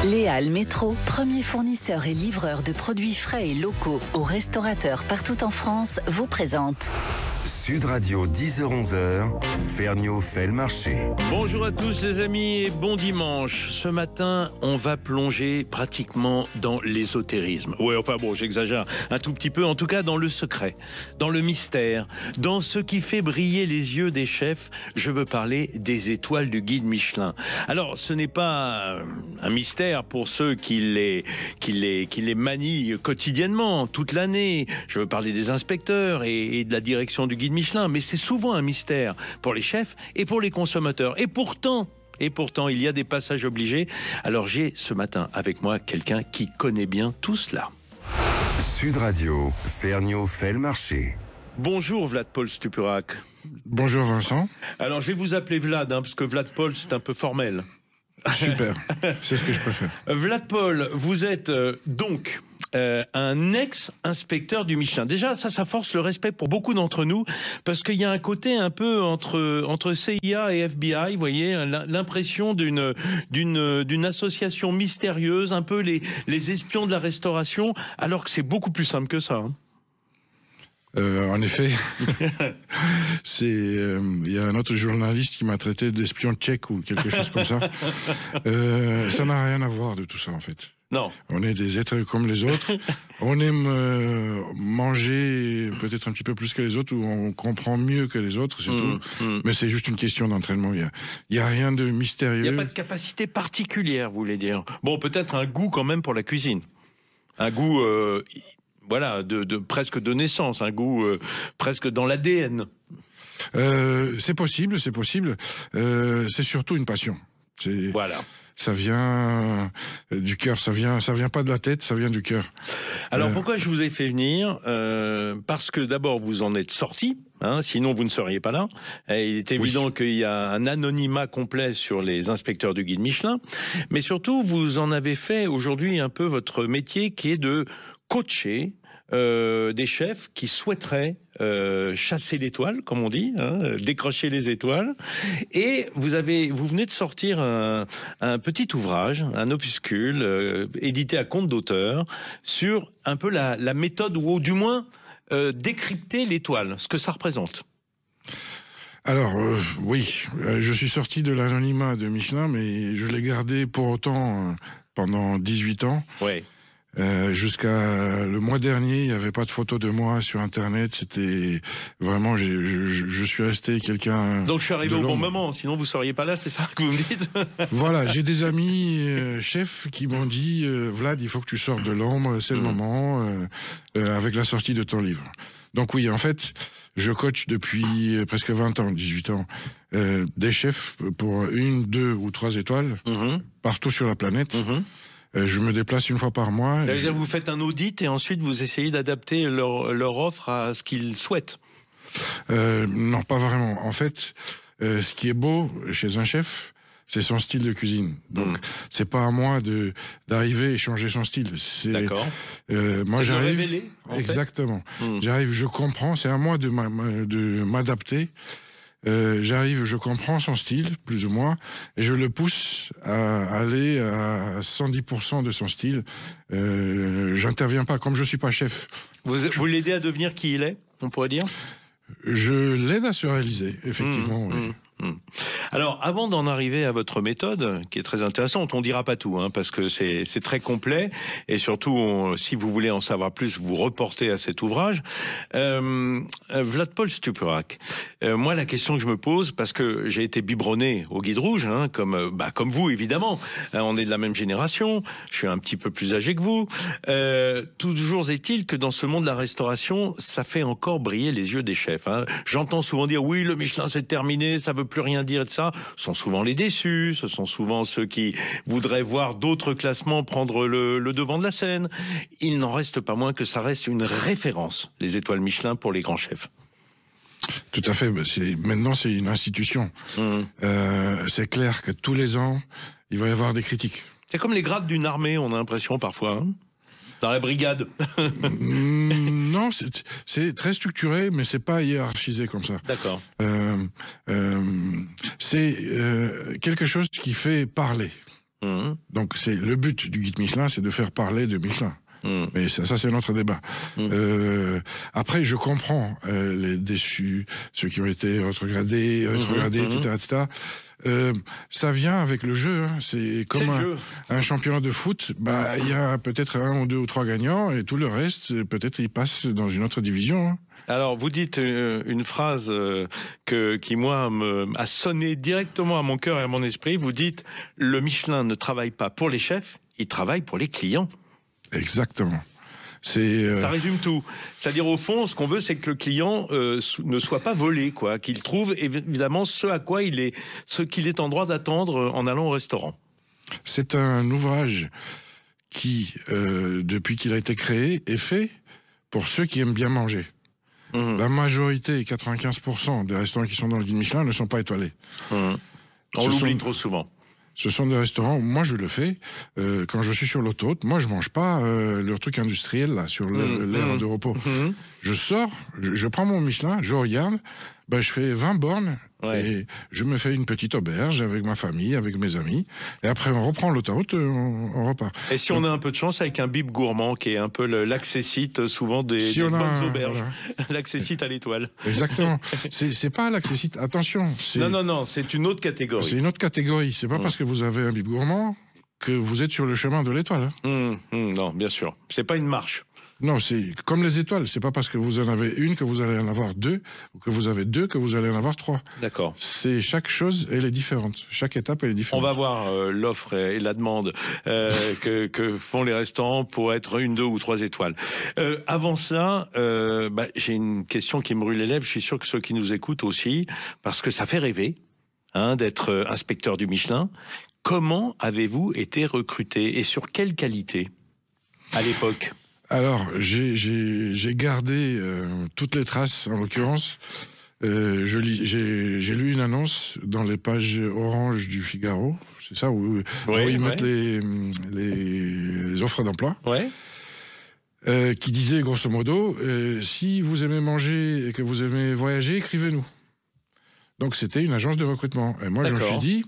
Léal Métro, premier fournisseur et livreur de produits frais et locaux aux restaurateurs partout en France, vous présente Sud Radio 10h-11h, Vergniaud fait le marché. Bonjour à tous les amis et bon dimanche. Ce matin, on va plonger pratiquement dans l'ésotérisme. Ouais, enfin bon, j'exagère un tout petit peu. En tout cas, dans le secret, dans le mystère, dans ce qui fait briller les yeux des chefs. Je veux parler des étoiles du guide Michelin. Alors, ce n'est pas un mystère pour ceux qui les manient quotidiennement, toute l'année. Je veux parler des inspecteurs et de la direction du guide Michelin, mais c'est souvent un mystère pour les chefs et pour les consommateurs. Et pourtant, il y a des passages obligés. Alors j'ai ce matin avec moi quelqu'un qui connaît bien tout cela. Sud Radio, Vergniaud fait le marché. Bonjour Vlad-Paul Stupurac. Bonjour Vincent. Alors je vais vous appeler Vlad, parce que Vlad-Paul c'est un peu formel. Super, c'est ce que je préfère. Vlad-Paul, vous êtes donc un ex-inspecteur du Michelin. Déjà, ça force le respect pour beaucoup d'entre nous, parce qu'il y a un côté un peu entre CIA et FBI, vous voyez, l'impression d'une association mystérieuse, un peu les espions de la restauration, alors que c'est beaucoup plus simple que ça. En effet, il y a un autre journaliste qui m'a traité d'espion tchèque ou quelque chose comme ça. Ça n'a rien à voir de tout ça en fait. Non. On est des êtres comme les autres. On aime manger peut-être un petit peu plus que les autres, ou on comprend mieux que les autres, c'est tout. Mais c'est juste une question d'entraînement. Il y a rien de mystérieux. Il n'y a pas de capacité particulière, vous voulez dire. Bon, peut-être un goût quand même pour la cuisine. Un goût... voilà, presque de naissance, un goût presque dans l'ADN. C'est possible. C'est surtout une passion. Voilà. Ça vient du cœur, ça vient pas de la tête, ça vient du cœur. Alors pourquoi je vous ai fait venir parce que d'abord vous en êtes sorti, sinon vous ne seriez pas là. Et il est évident qu'il y a un anonymat complet sur les inspecteurs du guide Michelin, mais surtout vous en avez fait aujourd'hui un peu votre métier, qui est de coacher des chefs qui souhaiteraient chasser l'étoile, comme on dit, décrocher les étoiles. Et vous venez de sortir un petit ouvrage, un opuscule, édité à compte d'auteur, sur un peu la méthode, ou du moins décrypter l'étoile, ce que ça représente. Alors, oui, je suis sorti de l'anonymat de Michelin, mais je l'ai gardé pour autant pendant 18 ans. Ouais. Jusqu'à le mois dernier, il n'y avait pas de photos de moi sur Internet. C'était vraiment, je suis resté quelqu'un. Donc je suis arrivé au bon moment, sinon vous ne seriez pas là, c'est ça que vous me dites? Voilà, j'ai des amis chefs qui m'ont dit Vlad, il faut que tu sortes de l'ombre, c'est le moment, avec la sortie de ton livre. Donc oui, en fait, je coach depuis presque 20 ans, 18 ans, des chefs pour 1, 2 ou 3 étoiles, partout sur la planète. Je me déplace une fois par mois. Déjà, vous faites un audit et ensuite vous essayez d'adapter leur offre à ce qu'ils souhaitent. Non, pas vraiment. En fait, ce qui est beau chez un chef, c'est son style de cuisine. Donc, c'est pas à moi d'arriver et changer son style. D'accord. Moi, j'arrive. De révéler, exactement. J'arrive, je comprends. C'est à moi de m'adapter. J'arrive, je comprends son style, plus ou moins, et je le pousse à aller à 110% de son style. J'interviens pas, comme je suis pas chef. Vous l'aidez à devenir qui il est, on pourrait dire? Je l'aide à se réaliser, effectivement. Oui. Alors, avant d'en arriver à votre méthode, qui est très intéressante, on ne dira pas tout, parce que c'est très complet, et surtout, si vous voulez en savoir plus, vous reportez à cet ouvrage. Vlad-Paul Stupurac, moi, la question que je me pose, parce que j'ai été biberonné au Guide Rouge, comme vous, évidemment, on est de la même génération, je suis un petit peu plus âgé que vous, toujours est-il que dans ce monde de la restauration, ça fait encore briller les yeux des chefs. J'entends souvent dire, oui, le Michelin, c'est terminé, ça veut plus rien dire de ça. Ce sont souvent les déçus, ce sont souvent ceux qui voudraient voir d'autres classements prendre le devant de la scène. Il n'en reste pas moins que ça reste une référence, les étoiles Michelin, pour les grands chefs. Tout à fait. Maintenant, c'est une institution. C'est clair que tous les ans, il va y avoir des critiques. C'est comme les grades d'une armée, on a l'impression parfois. Dans la brigade. Non, c'est très structuré, mais c'est pas hiérarchisé comme ça. D'accord. C'est quelque chose qui fait parler. Mhm. Donc c'est le but du guide Michelin, c'est de faire parler de Michelin. Mais ça c'est un autre débat. Après, je comprends les déçus, ceux qui ont été rétrogradés, etc., etc. Ça vient avec le jeu. Hein. C'est comme un championnat de foot. Bah, il y a peut-être 1 ou 2 ou 3 gagnants et tout le reste, peut-être, ils passent dans une autre division. Hein. Alors, vous dites une phrase qui, moi, a sonné directement à mon cœur et à mon esprit. Vous dites, le Michelin ne travaille pas pour les chefs, il travaille pour les clients. Exactement. Ça résume tout. C'est-à-dire, au fond, ce qu'on veut, c'est que le client ne soit pas volé, quoi, qu'il trouve évidemment ce qu'il est en droit d'attendre en allant au restaurant. C'est un ouvrage qui, depuis qu'il a été créé, est fait pour ceux qui aiment bien manger. La majorité, 95% des restaurants qui sont dans le guide Michelin ne sont pas étoilés. On l'oublie trop souvent. Ce sont des restaurants où moi je le fais quand je suis sur l'autoroute. Moi je mange pas leur truc industriel là sur l'aire de repos. Je sors, je prends mon Michelin, je regarde, ben, je fais 20 bornes et je me fais une petite auberge avec ma famille, avec mes amis. Et après on reprend l'autoroute, on repart. Et si on a un peu de chance avec un bib gourmand qui est un peu l'accessite souvent des bonnes auberges. Voilà. L'accessite à l'étoile. Exactement. C'est pas l'accessite, attention. Non, c'est une autre catégorie. C'est une autre catégorie. C'est pas parce que vous avez un bib gourmand que vous êtes sur le chemin de l'étoile. Non, bien sûr. C'est pas une marche. Non, c'est comme les étoiles. C'est pas parce que vous en avez une que vous allez en avoir 2, ou que vous avez 2 que vous allez en avoir 3. D'accord. C'est chaque chose, elle est différente. Chaque étape, elle est différente. On va voir l'offre et la demande que font les restaurants pour être 1, 2 ou 3 étoiles. Avant ça, j'ai une question qui me brûle les lèvres. Je suis sûr que ceux qui nous écoutent aussi, parce que ça fait rêver d'être inspecteur du Michelin. Comment avez-vous été recruté et sur quelle qualité à l'époque ? Alors, j'ai gardé toutes les traces, en l'occurrence. J'ai lu une annonce dans les pages orange du Figaro, c'est ça, où ils mettent les offres d'emploi, qui disait grosso modo, si vous aimez manger et que vous aimez voyager, écrivez-nous. Donc c'était une agence de recrutement. Et moi, je me suis dit...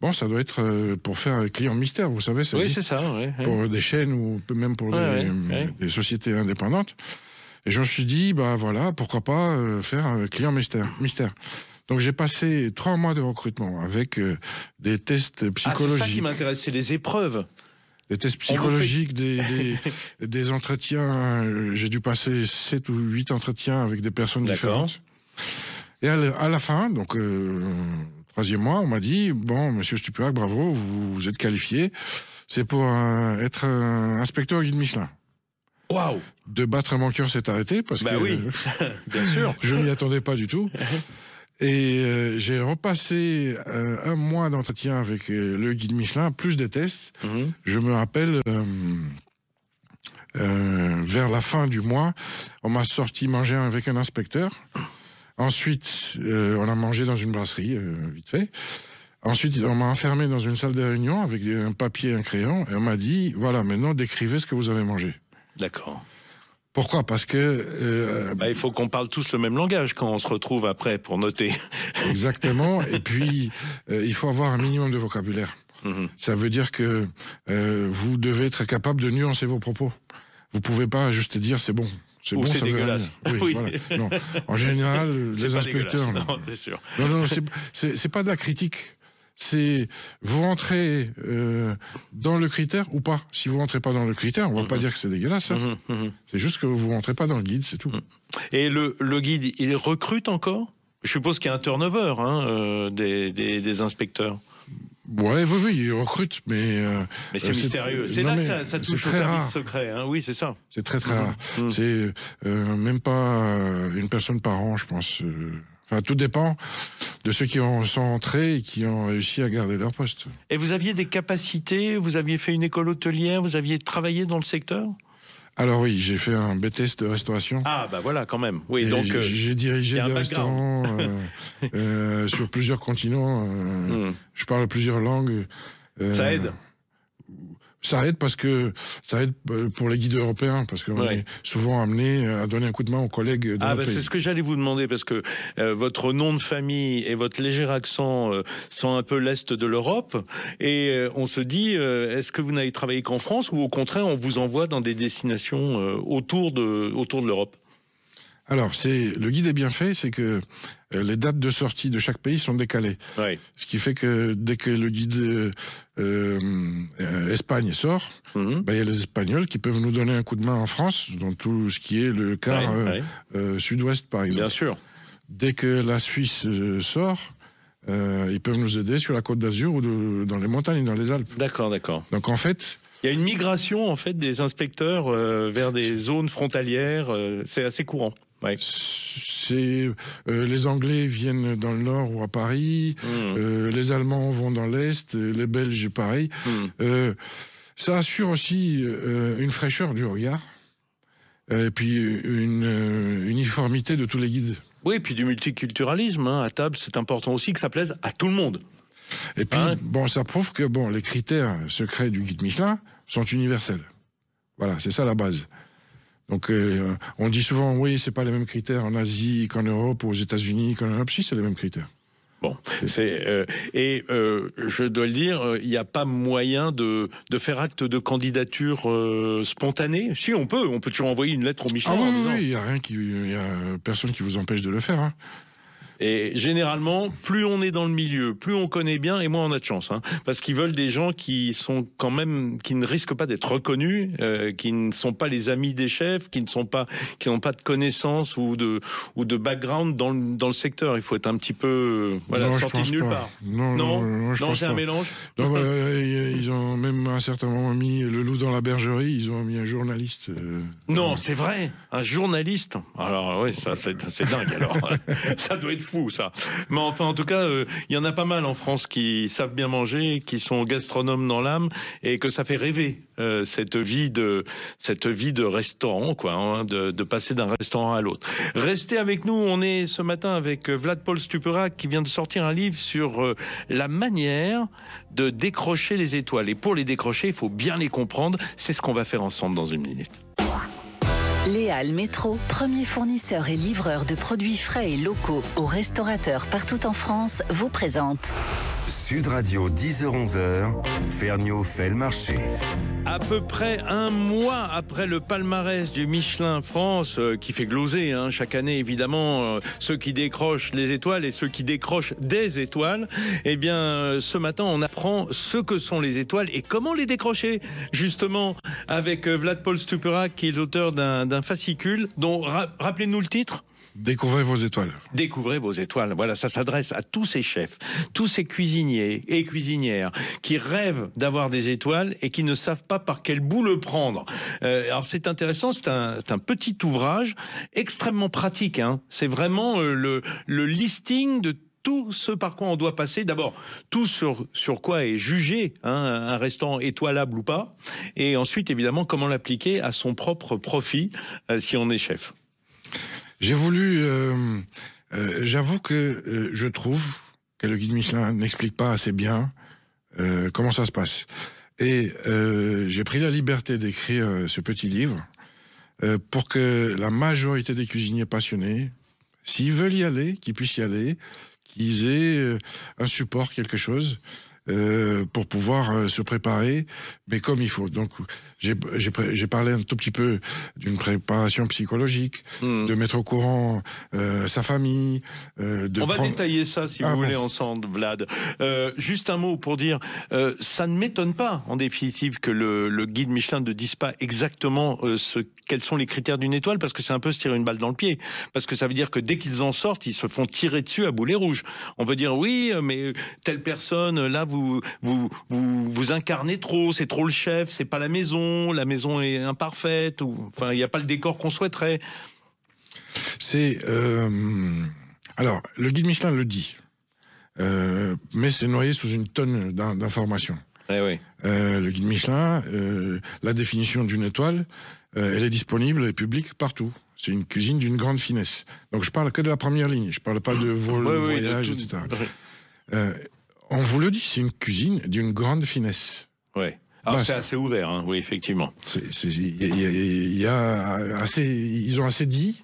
Bon, ça doit être pour faire un client mystère, vous savez, ça existe, c'est ça, pour des chaînes ou même pour des sociétés indépendantes. Et je me suis dit, bah voilà, pourquoi pas faire un client mystère. Donc j'ai passé 3 mois de recrutement avec des tests psychologiques. C'est ça qui m'intéresse, c'est les épreuves. Des tests psychologiques, des entretiens. J'ai dû passer 7 ou 8 entretiens avec des personnes différentes. Et à la fin, donc... 3e mois, on m'a dit, bon, monsieur Stupuac, bravo, vous êtes qualifié. C'est pour être inspecteur au guide Michelin. Waouh! De battre mon cœur s'est arrêté parce que oui, bien sûr. Je ne m'y attendais pas du tout. Et j'ai repassé 1 mois d'entretien avec le guide Michelin, plus des tests. Je me rappelle, vers la fin du mois, on m'a sorti manger avec un inspecteur. Ensuite, on a mangé dans une brasserie, vite fait. Ensuite, on m'a enfermé dans une salle de réunion avec un papier et un crayon. Et on m'a dit, voilà, maintenant, décrivez ce que vous avez mangé. D'accord. Pourquoi ? Parce que... il faut qu'on parle tous le même langage quand on se retrouve après pour noter. Exactement. Et puis, il faut avoir un minimum de vocabulaire. Ça veut dire que vous devez être capable de nuancer vos propos. Vous pouvez pas juste dire, c'est bon. C'est bon, c'est dégueulasse. Oui. Voilà. Non. En général, les inspecteurs... Non, c'est sûr. Non, c'est pas de la critique. C'est vous rentrez dans le critère ou pas. Si vous rentrez pas dans le critère, on va pas dire que c'est dégueulasse. C'est juste que vous rentrez pas dans le guide, c'est tout. Et le guide, il recrute encore ? Je suppose qu'il y a un turnover des inspecteurs. Oui, il recrute, mais c'est mystérieux. C'est là que ça touche au service secret. Oui, c'est ça. C'est très rare. C'est même pas une personne par an, je pense. Enfin, tout dépend de ceux qui sont entrés et qui ont réussi à garder leur poste. Et vous aviez des capacités ? Vous aviez fait une école hôtelière ? Vous aviez travaillé dans le secteur ? Alors oui, j'ai fait un BTS de restauration. Ah bah voilà, quand même. Oui, donc j'ai dirigé des restaurants sur plusieurs continents. Je parle plusieurs langues. Ça aide. Ça aide pour les guides européens, parce qu'on est souvent amené à donner un coup de main aux collègues de notre pays. C'est ce que j'allais vous demander, parce que votre nom de famille et votre léger accent sont un peu l'Est de l'Europe, et on se dit, est-ce que vous n'avez travaillé qu'en France, ou au contraire, on vous envoie dans des destinations autour de l'Europe? Alors, le guide est bien fait, c'est que les dates de sortie de chaque pays sont décalées. Ouais. Ce qui fait que dès que le guide Espagne sort, il y a les Espagnols qui peuvent nous donner un coup de main en France, dans tout ce qui est le quart sud-ouest, par exemple. Bien sûr. Dès que la Suisse sort, ils peuvent nous aider sur la Côte d'Azur ou dans les montagnes, dans les Alpes. D'accord. Donc en fait... Il y a une migration en fait des inspecteurs vers des zones frontalières, c'est assez courant. Ouais. Les Anglais viennent dans le nord ou à Paris, les Allemands vont dans l'est, les Belges pareil. Ça assure aussi une fraîcheur du regard et puis une uniformité de tous les guides. Oui, et puis du multiculturalisme. À table, c'est important aussi que ça plaise à tout le monde. Et puis, ça prouve que les critères secrets du guide Michelin sont universels. Voilà, c'est ça la base. Donc, on dit souvent, oui, c'est pas les mêmes critères en Asie qu'en Europe, ou aux États-Unis qu'en Europe. Si, c'est les mêmes critères. Bon, je dois le dire, il n'y a pas moyen de faire acte de candidature spontanée. Si, on peut toujours envoyer une lettre au Michelin. Ah oui, il y a personne qui vous empêche de le faire. Hein. Et généralement, plus on est dans le milieu, plus on connaît bien, et moins on a de chance. Parce qu'ils veulent des gens qui sont quand même, qui ne risquent pas d'être reconnus, qui ne sont pas les amis des chefs, qui n'ont pas de connaissances ou de background dans le secteur. Il faut être un petit peu sorti de nulle part. Non, c'est un mélange. Non, ils ont même à un certain moment mis le loup dans la bergerie. Ils ont mis un journaliste. Non, c'est vrai, un journaliste. Alors oui, ça c'est dingue. Alors ça doit être fou, ça. Mais enfin, en tout cas, il y en a pas mal en France qui savent bien manger, qui sont gastronomes dans l'âme, et que ça fait rêver cette vie de restaurant, quoi, de passer d'un restaurant à l'autre. Restez avec nous. On est ce matin avec Vlad-Paul Stuperak qui vient de sortir un livre sur la manière de décrocher les étoiles. Et pour les décrocher, il faut bien les comprendre. C'est ce qu'on va faire ensemble dans une minute. Léal Métro, premier fournisseur et livreur de produits frais et locaux aux restaurateurs partout en France, vous présente. Sud Radio, 10h-11h, Ferniaud fait le marché. À peu près un mois après le palmarès du Michelin France, qui fait gloser chaque année évidemment ceux qui décrochent les étoiles et ceux qui décrochent des étoiles, eh bien ce matin on apprend ce que sont les étoiles et comment les décrocher, justement avec Vlad-Paul Stuperak qui est l'auteur d'un fascicule dont, rappelez-nous le titre. Découvrez vos étoiles. Découvrez vos étoiles. Voilà, ça s'adresse à tous ces chefs, tous ces cuisiniers et cuisinières qui rêvent d'avoir des étoiles et qui ne savent pas par quel bout le prendre. Alors c'est intéressant, c'est un petit ouvrage extrêmement pratique. C'est vraiment le listing de tout ce par quoi on doit passer. D'abord, tout sur quoi est jugé un restaurant étoilable ou pas. Et ensuite, évidemment, comment l'appliquer à son propre profit si on est chef. J'ai voulu... j'avoue que je trouve que le guide Michelin n'explique pas assez bien comment ça se passe. Et j'ai pris la liberté d'écrire ce petit livre pour que la majorité des cuisiniers passionnés, s'ils veulent y aller, qu'ils puissent y aller, qu'ils aient un support, quelque chose, pour pouvoir se préparer, mais comme il faut. Donc, j'ai parlé un tout petit peu d'une préparation psychologique, de mettre au courant sa famille. On va détailler ça, si vous voulez, ensemble, Vlad. Juste un mot pour dire, ça ne m'étonne pas, en définitive, que le guide Michelin ne dise pas exactement quels sont les critères d'une étoile, parce que c'est un peu se tirer une balle dans le pied. Parce que ça veut dire que dès qu'ils en sortent, ils se font tirer dessus à boulet rouge. On veut dire, oui, mais telle personne, là, vous incarnez trop, c'est trop le chef, c'est pas la maison est imparfaite, enfin, il n'y a pas le décor qu'on souhaiterait. Alors, le guide Michelin le dit, mais c'est noyé sous une tonne d'informations. Oui. Le guide Michelin, la définition d'une étoile, elle est disponible et publique partout. C'est une cuisine d'une grande finesse. Donc je parle que de la première ligne, je parle pas de vol, voyage, etc. On vous le dit, c'est une cuisine d'une grande finesse. Ouais. Alors c'est assez ouvert, hein, oui, effectivement. Ils ont assez dit.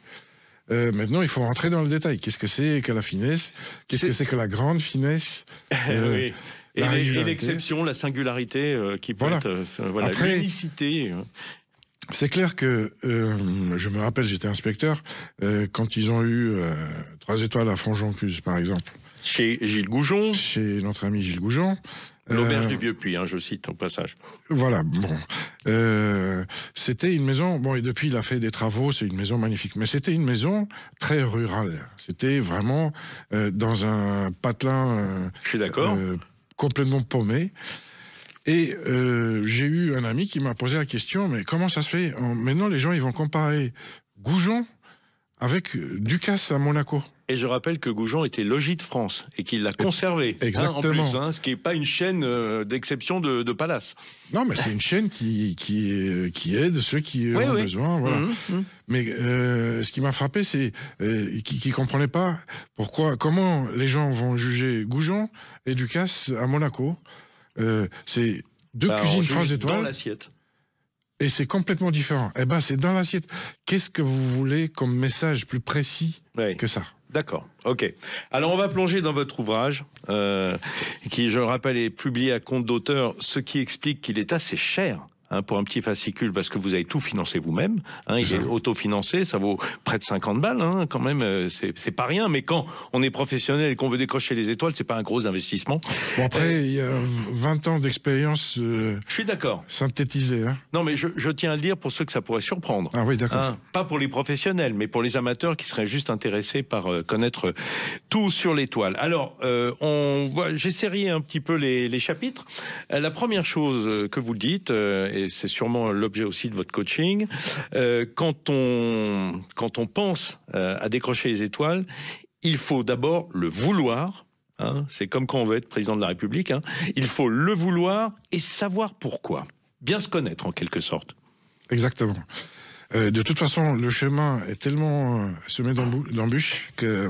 Maintenant, il faut rentrer dans le détail. Qu'est-ce que c'est que la finesse? Qu'est-ce que c'est que la grande finesse? Oui. Et l'exception, la singularité qui peut être l'unicité. C'est clair que, je me rappelle, j'étais inspecteur, quand ils ont eu 3 étoiles à Fonjoncuse, par exemple. Chez Gilles Goujon. Chez notre ami Gilles Goujon. L'auberge du Vieux-Puy, je cite au passage. Voilà, bon. C'était une maison, bon, et depuis il a fait des travaux, c'est une maison magnifique, mais c'était une maison très rurale. C'était vraiment dans un patelin je suis d'accord. Complètement paumé. Et j'ai eu un ami qui m'a posé la question, mais comment ça se fait? Maintenant, les gens, ils vont comparer Goujon avec Ducasse à Monaco. Et je rappelle que Goujon était logis de France et qu'il l'a conservé. Exactement. En plus, ce qui n'est pas une chaîne d'exception de palace. Non, mais c'est une chaîne qui aide ceux qui ont besoin. Voilà. Mais ce qui m'a frappé, c'est qu'ils ne comprenaient pas comment les gens vont juger Goujon et Ducasse à Monaco. C'est 2 cuisines 3 étoiles. Dans l'assiette. Et c'est complètement différent. Eh ben, c'est dans l'assiette. Qu'est-ce que vous voulez comme message plus précis que ça? D'accord, ok. Alors on va plonger dans votre ouvrage, qui, je le rappelle, est publié à compte d'auteur, ce qui explique qu'il est assez cher. Pour un petit fascicule, parce que vous avez tout financé vous-même. Il est autofinancé, ça vaut près de 50 balles, quand même, c'est pas rien. Mais quand on est professionnel et qu'on veut décrocher les étoiles, c'est pas un gros investissement. Bon, après, il y a 20 ans d'expérience. Je suis d'accord. Synthétisée. Non, mais je tiens à le dire pour ceux que ça pourrait surprendre. Ah oui, d'accord. Pas pour les professionnels, mais pour les amateurs qui seraient juste intéressés par connaître tout sur l'étoile. Alors, j'ai serré un petit peu les chapitres. La première chose que vous dites, et c'est sûrement l'objet aussi de votre coaching, quand on pense à décrocher les étoiles, il faut d'abord le vouloir. C'est comme quand on veut être président de la République. Il faut le vouloir et savoir pourquoi. Bien se connaître, en quelque sorte. Exactement. De toute façon, le chemin est tellement semé d'embûches que...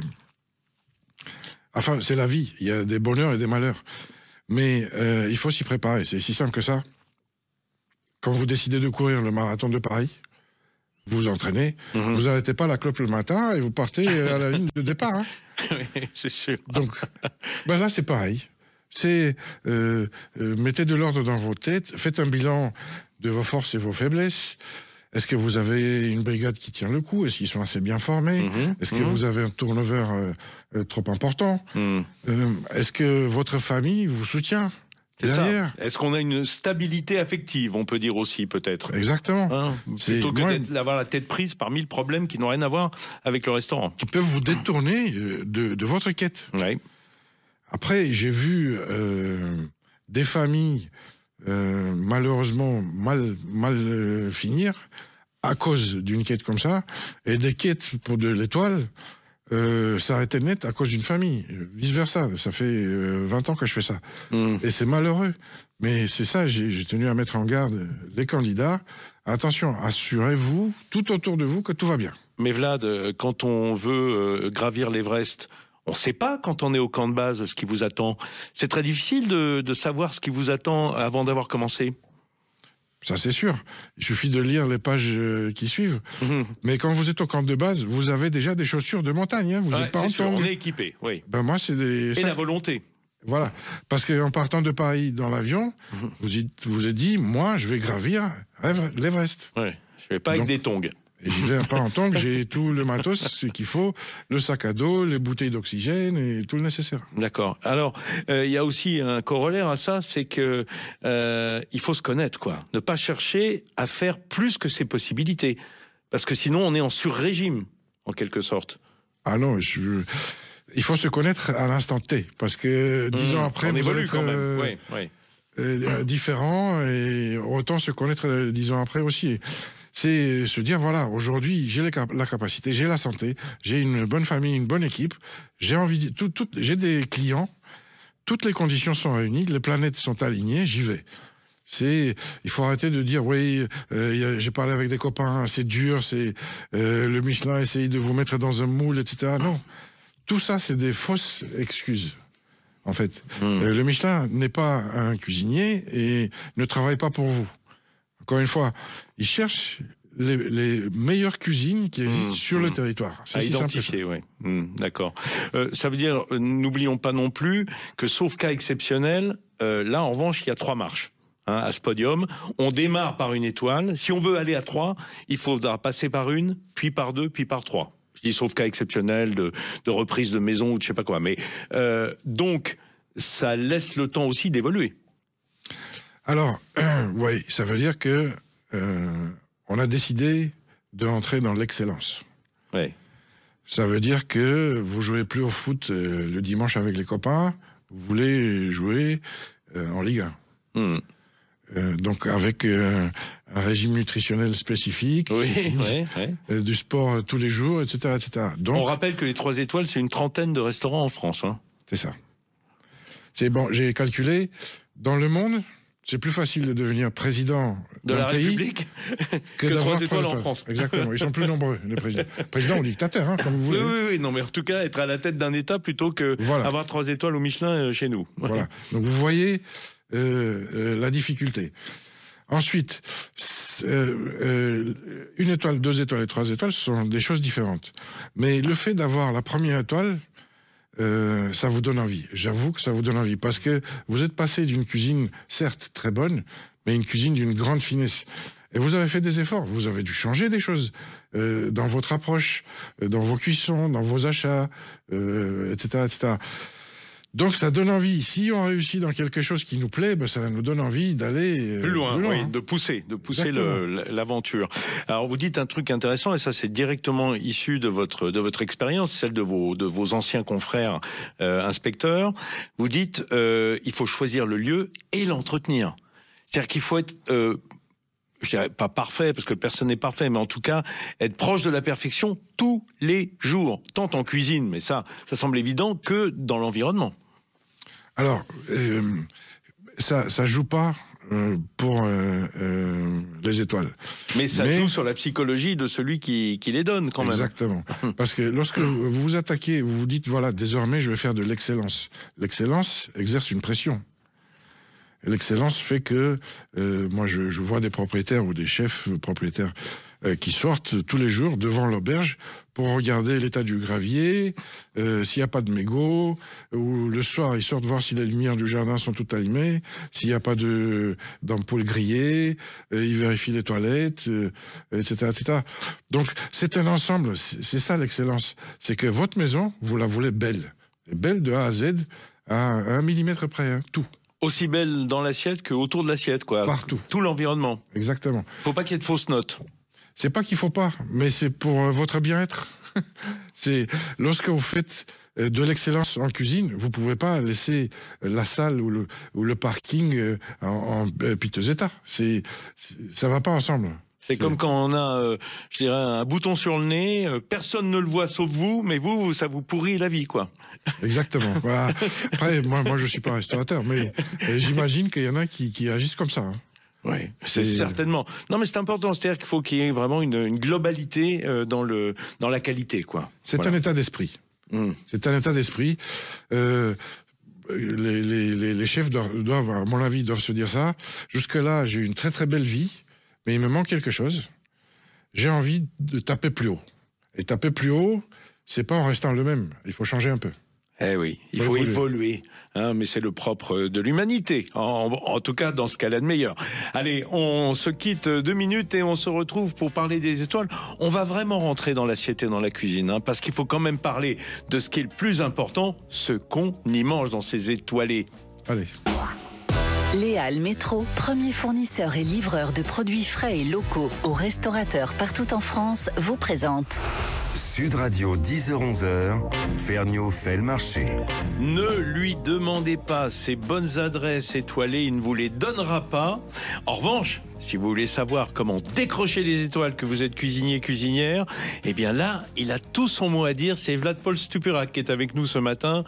Enfin, c'est la vie. Il y a des bonheurs et des malheurs. Mais il faut s'y préparer. C'est si simple que ça. Quand vous décidez de courir le marathon de Paris, vous vous entraînez, vous n'arrêtez pas la clope le matin et vous partez à la ligne de départ. Oui, c'est sûr. Donc, là, c'est pareil. C'est mettez de l'ordre dans vos têtes, faites un bilan de vos forces et vos faiblesses. Est-ce que vous avez une brigade qui tient le coup? Est-ce qu'ils sont assez bien formés? Est-ce que vous avez un turnover trop important? Est-ce que votre famille vous soutient? Est-ce qu'on a une stabilité affective, on peut dire aussi, peut-être? Exactement. Plutôt que d'avoir la tête prise par 1000 problèmes qui n'ont rien à voir avec le restaurant. Qui peuvent vous détourner de votre quête. Oui. Après, j'ai vu des familles malheureusement mal finir à cause d'une quête comme ça, et des quêtes pour de l'étoile s'arrêter net à cause d'une famille, vice-versa. Ça fait 20 ans que je fais ça. Et c'est malheureux. Mais c'est ça, j'ai tenu à mettre en garde les candidats. Attention, assurez-vous, tout autour de vous, que tout va bien. Mais Vlad, quand on veut gravir l'Everest, on ne sait pas quand on est au camp de base ce qui vous attend. C'est très difficile de savoir ce qui vous attend avant d'avoir commencé. Ça, c'est sûr. Il suffit de lire les pages qui suivent. Mais quand vous êtes au camp de base, vous avez déjà des chaussures de montagne. Vous n'êtes pas en tongs. On est équipé, oui. Moi, c'est des... Et la volonté. Voilà. Parce qu'en partant de Paris dans l'avion, vous êtes dit, moi, je vais gravir l'Everest. Oui, je ne vais pas avec des tongs. Et j'y vais pas en tongs, j'ai tout le matos, ce qu'il faut, le sac à dos, les bouteilles d'oxygène et tout le nécessaire. D'accord. Alors, il y a aussi un corollaire à ça, c'est que il faut se connaître, quoi. Ne pas chercher à faire plus que ses possibilités. Parce que sinon, on est en sur-régime, en quelque sorte. Ah non, il faut se connaître à l'instant T. Parce que 10 ans après, vous allez être quand même. Différent, et autant se connaître 10 ans après aussi. C'est se dire, voilà, aujourd'hui, j'ai la capacité, j'ai la santé, j'ai une bonne famille, une bonne équipe, j'ai des clients, toutes les conditions sont réunies, les planètes sont alignées, j'y vais. Il faut arrêter de dire, oui, j'ai parlé avec des copains, c'est dur, le Michelin essaye de vous mettre dans un moule, etc. Non, tout ça, c'est des fausses excuses. en fait. Le Michelin n'est pas un cuisinier et ne travaille pas pour vous. Encore une fois, il cherche les meilleures cuisines qui existent sur le territoire. À identifier, oui. D'accord. Ça veut dire, n'oublions pas non plus que, sauf cas exceptionnel, là, en revanche, il y a 3 marches. À ce podium, on démarre par une étoile. Si on veut aller à 3, il faudra passer par une, puis par 2, puis par 3. Je dis sauf cas exceptionnel de reprise de maison ou de je sais pas quoi. Mais donc, ça laisse le temps aussi d'évoluer. Alors, oui, ça veut dire que on a décidé de rentrer dans l'excellence. Oui. Ça veut dire que vous jouez plus au foot le dimanche avec les copains, vous voulez jouer en Ligue 1. Donc avec un régime nutritionnel spécifique, du sport tous les jours, etc., etc. Donc, on rappelle que les 3 étoiles, c'est une trentaine de restaurants en France. Hein. C'est ça. C'est bon, j'ai calculé, dans le monde, c'est plus facile de devenir président de la République que 3 étoiles en France. Exactement, ils sont plus nombreux, les présidents. Président ou dictateur, hein, comme vous voulez. Oui, non, mais en tout cas, être à la tête d'un État plutôt que avoir 3 étoiles au Michelin chez nous. Voilà. Donc vous voyez la difficulté. Ensuite, 1 étoile, 2 étoiles et 3 étoiles, ce sont des choses différentes. Mais le fait d'avoir la première étoile, ça vous donne envie. J'avoue que ça vous donne envie. Parce que vous êtes passé d'une cuisine, certes très bonne, mais une cuisine d'une grande finesse. Et vous avez fait des efforts. Vous avez dû changer des choses dans votre approche, dans vos cuissons, dans vos achats, etc., etc. Donc ça donne envie. Si on réussit dans quelque chose qui nous plaît, ben, ça nous donne envie d'aller plus loin. Oui, de pousser l'aventure. Alors vous dites un truc intéressant, et ça c'est directement issu de votre expérience, celle de vos anciens confrères inspecteurs. Vous dites il faut choisir le lieu et l'entretenir. C'est-à-dire qu'il faut être je dirais pas parfait, parce que personne n'est parfait, mais en tout cas, être proche de la perfection tous les jours, tant en cuisine, mais ça semble évident, que dans l'environnement. Alors, ça joue pas pour les étoiles. Mais ça joue sur la psychologie de celui qui les donne, quand même. Exactement. Parce que lorsque vous vous attaquez, vous vous dites, voilà, désormais, je vais faire de l'excellence. L'excellence exerce une pression. L'excellence fait que, moi je vois des propriétaires ou des chefs propriétaires qui sortent tous les jours devant l'auberge pour regarder l'état du gravier, s'il n'y a pas de mégots, ou le soir ils sortent voir si les lumières du jardin sont toutes allumées, s'il n'y a pas d'ampoule grillée, ils vérifient les toilettes, etc., etc. Donc c'est un ensemble, c'est ça l'excellence. C'est que votre maison, vous la voulez belle. Belle de A à Z, à 1 millimètre près, hein, tout. Aussi belle dans l'assiette qu'autour de l'assiette, quoi. Partout. Tout l'environnement. Exactement. Faut pas qu'il y ait de fausses notes. C'est pas qu'il faut pas, mais c'est pour votre bien-être. C'est lorsque vous faites de l'excellence en cuisine, vous pouvez pas laisser la salle ou le parking en piteux état. Ça va pas ensemble. C'est comme quand on a, je dirais, un bouton sur le nez, personne ne le voit sauf vous, mais vous, ça vous pourrit la vie, quoi. Exactement. Voilà. Après, moi, je suis pas restaurateur, mais j'imagine qu'il y en a qui agissent comme ça. Hein. Oui, c'est certainement. Non, mais c'est important, c'est-à-dire qu'il faut qu'il y ait vraiment une globalité dans la qualité, quoi. C'est un état d'esprit. C'est un état d'esprit. Les chefs doivent, à mon avis, doivent se dire ça. Jusque-là, j'ai eu une très très belle vie. Mais il me manque quelque chose. J'ai envie de taper plus haut. Et taper plus haut, c'est pas en restant le même. Il faut changer un peu. Eh oui, il faut évoluer. Hein, mais c'est le propre de l'humanité. En tout cas, dans ce cas-là de meilleur. Allez, on se quitte 2 minutes et on se retrouve pour parler des étoiles. On va vraiment rentrer dans l'assiette et dans la cuisine. Hein, parce qu'il faut quand même parler de ce qui est le plus important, ce qu'on y mange dans ces étoilés. Allez. Léal Métro, premier fournisseur et livreur de produits frais et locaux aux restaurateurs partout en France, vous présente Sud Radio, 10h-11h, Ferniaud fait le marché. Ne lui demandez pas ses bonnes adresses étoilées, il ne vous les donnera pas. En revanche, si vous voulez savoir comment décrocher les étoiles, que vous êtes cuisinier, cuisinière, eh bien là, il a tout son mot à dire. C'est Vlad-Paul Stupurak qui est avec nous ce matin,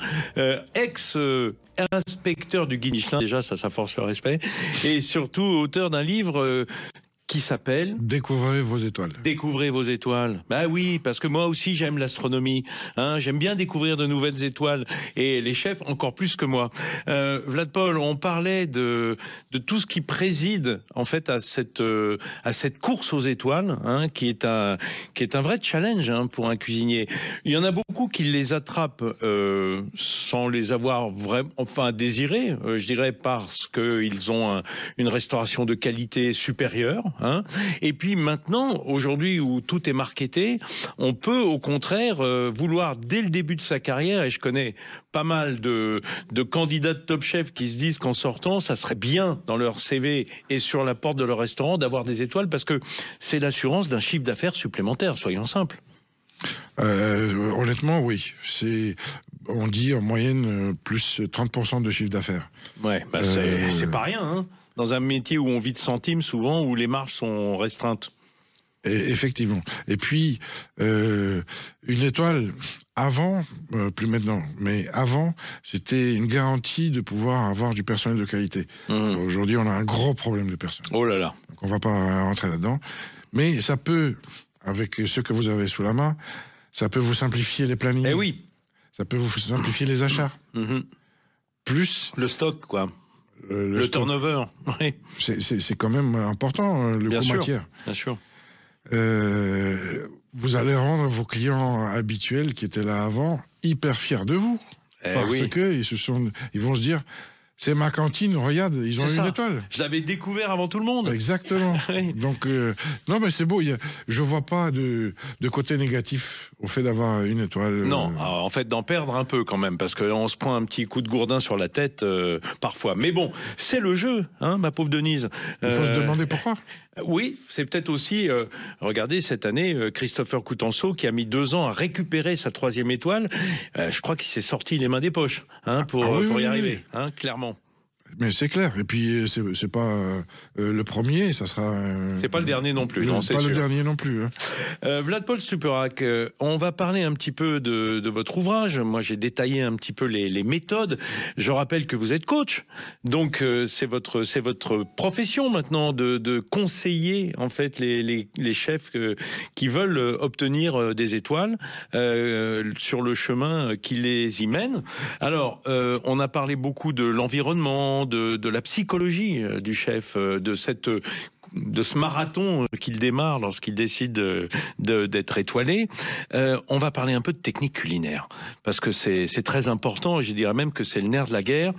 ex-inspecteur du Guide Michelin, déjà ça force le respect, et surtout auteur d'un livre qui s'appelle Découvrez vos étoiles. Découvrez vos étoiles. Bah oui, parce que moi aussi j'aime l'astronomie. Hein, j'aime bien découvrir de nouvelles étoiles et les chefs encore plus que moi. Vlad Paul, on parlait de tout ce qui préside en fait à cette course aux étoiles, hein, qui est un vrai challenge, hein, pour un cuisinier. Il y en a beaucoup qui les attrapent sans les avoir vraiment, enfin désirés, je dirais, parce qu'ils ont une restauration de qualité supérieure. Hein. Et puis maintenant, aujourd'hui où tout est marketé, on peut au contraire vouloir dès le début de sa carrière, et je connais pas mal de candidats de Top Chef qui se disent qu'en sortant, ça serait bien dans leur CV et sur la porte de leur restaurant d'avoir des étoiles parce que c'est l'assurance d'un chiffre d'affaires supplémentaire, soyons simples. Honnêtement, oui. On dit en moyenne plus 30% de chiffre d'affaires. Ouais, bah c'est pas rien, hein. Dans un métier où on vit de centimes, souvent, où les marges sont restreintes. Effectivement. Et puis, une étoile, avant, plus maintenant, mais avant, c'était une garantie de pouvoir avoir du personnel de qualité. Aujourd'hui, on a un gros problème de personnel. Oh là là. Donc, on ne va pas rentrer là-dedans. Mais ça peut, avec ce que vous avez sous la main, ça peut vous simplifier les plannings. Eh oui. Ça peut vous simplifier les achats. Plus... le stock, quoi. Le turnover, oui. C'est quand même important, le coût matière. Bien sûr. Vous allez rendre vos clients habituels qui étaient là avant hyper fiers de vous. Parce que ils vont se dire, c'est ma cantine, regarde, ils ont une étoile. Je l'avais découvert avant tout le monde. Exactement. Donc, non, mais c'est beau. Je vois pas de côté négatif au fait d'avoir une étoile. Non, en fait, d'en perdre un peu quand même, parce qu'on se prend un petit coup de gourdin sur la tête parfois. Mais bon, c'est le jeu, hein, ma pauvre Denise. Il faut se demander pourquoi. Oui, c'est peut-être aussi, regardez, cette année, Christopher Coutenceau, qui a mis 2 ans à récupérer sa 3e étoile, je crois qu'il s'est sorti les mains des poches, hein, pour y arriver, hein, clairement. Mais c'est clair. Et puis, c'est pas le premier, ça sera... c'est pas le dernier non plus. Non, c'est pas sûr. le dernier non plus. Hein. Vlad Paul Stuparak, on va parler un petit peu de votre ouvrage. Moi, j'ai détaillé un petit peu les méthodes. Je rappelle que vous êtes coach. Donc, c'est votre profession maintenant de conseiller, en fait, les chefs qui veulent obtenir des étoiles sur le chemin qui les y mène. Alors, on a parlé beaucoup de l'environnement, de la psychologie du chef, de ce marathon qu'il démarre lorsqu'il décide d'être étoilé. On va parler un peu de technique culinaire, parce que c'est très important, et je dirais même que c'est le nerf de la guerre.